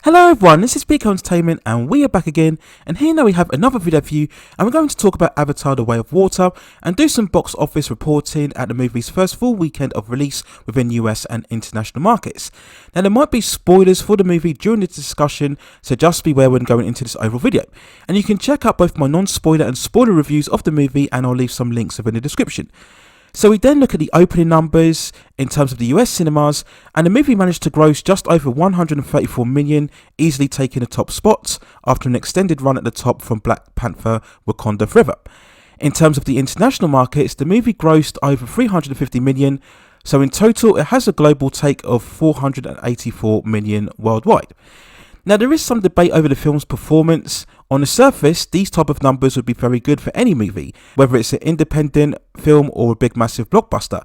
Hello everyone, this is plkus Entertainment and we are back again, and here now we have another video for you, and we're going to talk about Avatar: The Way of Water and do some box office reporting at the movie's first full weekend of release within US and international markets. Now there might be spoilers for the movie during this discussion, so just beware when going into this overall video. And you can check out both my non-spoiler and spoiler reviews of the movie, and I'll leave some links within the description. So we then look at the opening numbers in terms of the US cinemas, and the movie managed to gross just over 134 million, easily taking the top spots after an extended run at the top from Black Panther: Wakanda Forever. In terms of the international markets, the movie grossed over 350 million, so in total it has a global take of 484 million worldwide. Now there is some debate over the film's performance. On the surface, these type of numbers would be very good for any movie, whether it's an independent film or a big massive blockbuster.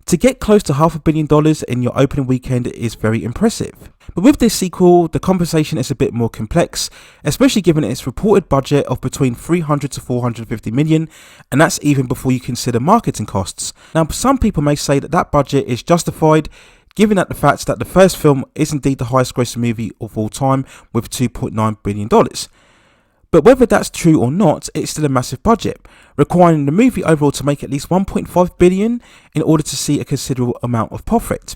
To get close to $500 million in your opening weekend is very impressive. But with this sequel, the conversation is a bit more complex, especially given its reported budget of between 300 to 450 million, and that's even before you consider marketing costs. Now some people may say that that budget is justified, given that the fact that the first film is indeed the highest grossing movie of all time with $2.9 billion. But whether that's true or not, it's still a massive budget, requiring the movie overall to make at least 1.5 billion in order to see a considerable amount of profit.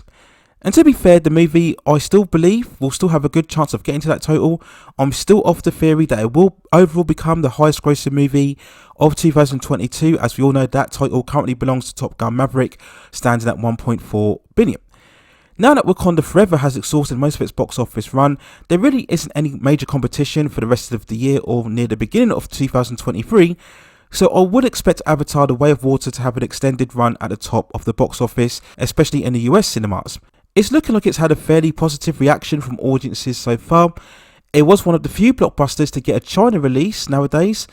And to be fair, the movie, I still believe, will still have a good chance of getting to that total. I'm still of the theory that it will overall become the highest grossing movie of 2022, as we all know that title currently belongs to Top Gun Maverick, standing at 1.4 billion. Now that Wakanda Forever has exhausted most of its box office run, there really isn't any major competition for the rest of the year or near the beginning of 2023, so I would expect Avatar: The Way of Water to have an extended run at the top of the box office, especially in the US cinemas. It's looking like it's had a fairly positive reaction from audiences so far. It was one of the few blockbusters to get a China release nowadays,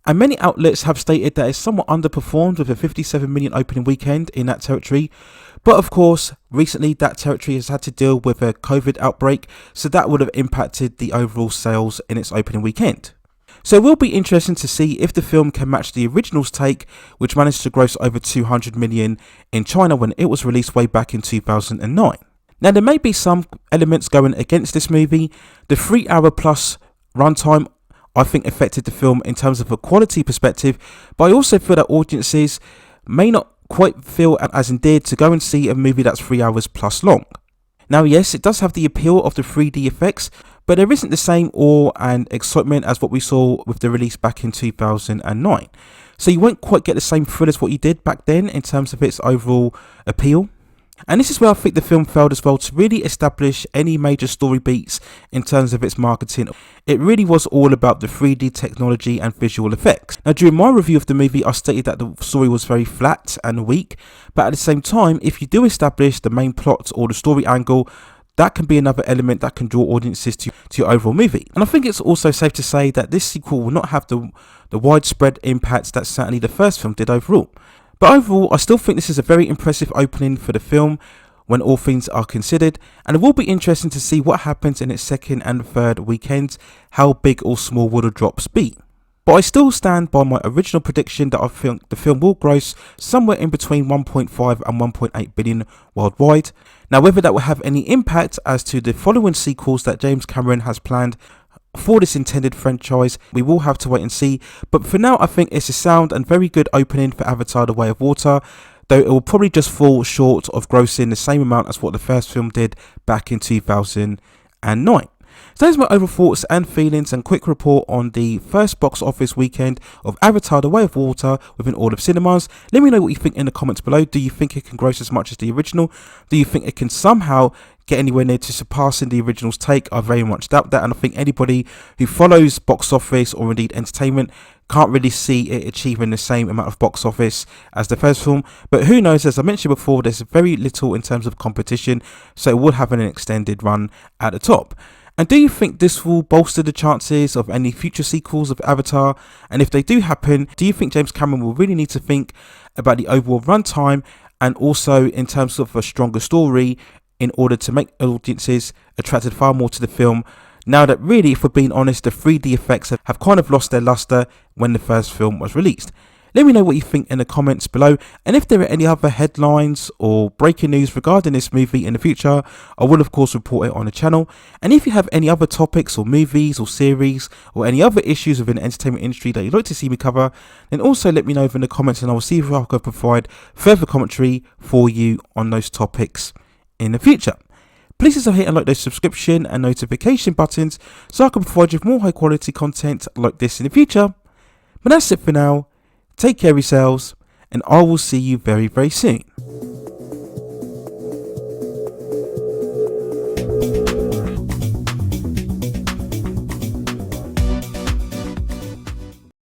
and many outlets have stated that it's somewhat underperformed with a 57 million opening weekend in that territory. But of course, recently that territory has had to deal with a COVID outbreak, so that would have impacted the overall sales in its opening weekend. So it will be interesting to see if the film can match the original's take, which managed to gross over 200 million in China when it was released way back in 2009. Now there may be some elements going against this movie. The 3-hour plus runtime I think affected the film in terms of a quality perspective, but I also feel that audiences may not quite feel as endeared to go and see a movie that's 3 hours plus long. Now yes, it does have the appeal of the 3D effects, but there isn't the same awe and excitement as what we saw with the release back in 2009. So you won't quite get the same thrill as what you did back then in terms of its overall appeal. And this is where I think the film failed as well to really establish any major story beats in terms of its marketing. It really was all about the 3D technology and visual effects. Now during my review of the movie, I stated that the story was very flat and weak, but at the same time, if you do establish the main plot or the story angle, that can be another element that can draw audiences to your overall movie. And I think it's also safe to say that this sequel will not have the widespread impact that certainly the first film did overall. But overall, I still think this is a very impressive opening for the film when all things are considered, and it will be interesting to see what happens in its second and third weekends, how big or small will the drops be. But I still stand by my original prediction that I think the film will gross somewhere in between 1.5 and 1.8 billion worldwide. Now whether that will have any impact as to the following sequels that James Cameron has planned for this intended franchise, we will have to wait and see. But for now, I think it's a sound and very good opening for Avatar: The Way of Water, though it will probably just fall short of grossing the same amount as what the first film did back in 2009. So those are my overall thoughts and feelings and quick report on the first box office weekend of Avatar: The Way of Water within all of cinemas. Let me know what you think in the comments below. Do you think it can gross as much as the original? Do you think it can somehow get anywhere near to surpassing the original's take? I very much doubt that, and I think anybody who follows box office or indeed entertainment can't really see it achieving the same amount of box office as the first film. But who knows, as I mentioned before, there's very little in terms of competition, so it will have an extended run at the top. And do you think this will bolster the chances of any future sequels of Avatar? And if they do happen, do you think James Cameron will really need to think about the overall runtime and also in terms of a stronger story in order to make audiences attracted far more to the film, now that really, if we're being honest, the 3D effects have kind of lost their luster when the first film was released? Let me know what you think in the comments below, and if there are any other headlines or breaking news regarding this movie in the future, I will of course report it on the channel. And if you have any other topics or movies or series or any other issues within the entertainment industry that you'd like to see me cover, then also let me know in the comments, and I will see if I can provide further commentary for you on those topics in the future. Please also hit and like those subscription and notification buttons so I can provide you with more high quality content like this in the future. But that's it for now. Take care of yourselves, and I will see you very, very soon.